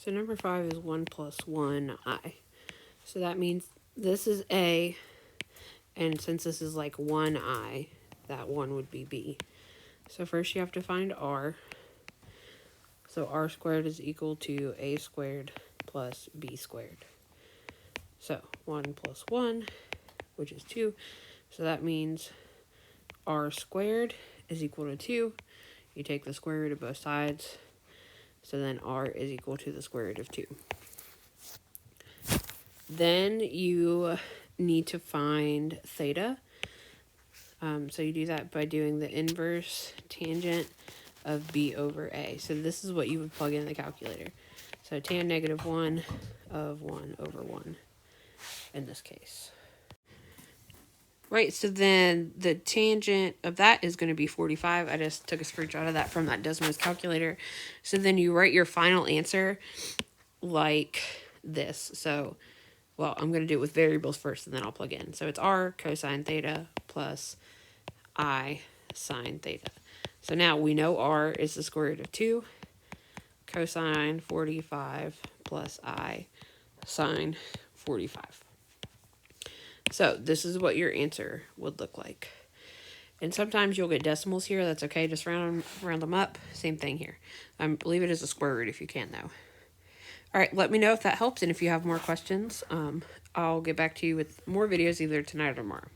So number 5 is 1 plus 1i. So that means this is a, and since this is like 1i, that 1 would be b. So first you have to find r. So r squared is equal to a squared plus b squared. So 1 plus 1, which is 2. So that means r squared is equal to 2. You take the square root of both sides. So then r is equal to the square root of 2. Then you need to find theta. So you do that by doing the inverse tangent of b over a. So this is what you would plug in the calculator. So tan negative 1 of 1 over 1 in this case. Right, so then the tangent of that is going to be 45. I just took a screenshot of that from that Desmos calculator. So then you write your final answer like this. So, well, I'm going to do it with variables first, and then I'll plug in. So it's r cosine theta plus I sine theta. So now we know r is the square root of 2. Cosine 45 plus I sine 45. So this is what your answer would look like. And sometimes you'll get decimals here. That's okay. Just round them up. Same thing here. Leave it as a square root if you can, though. All right, let me know if that helps. And if you have more questions, I'll get back to you with more videos either tonight or tomorrow.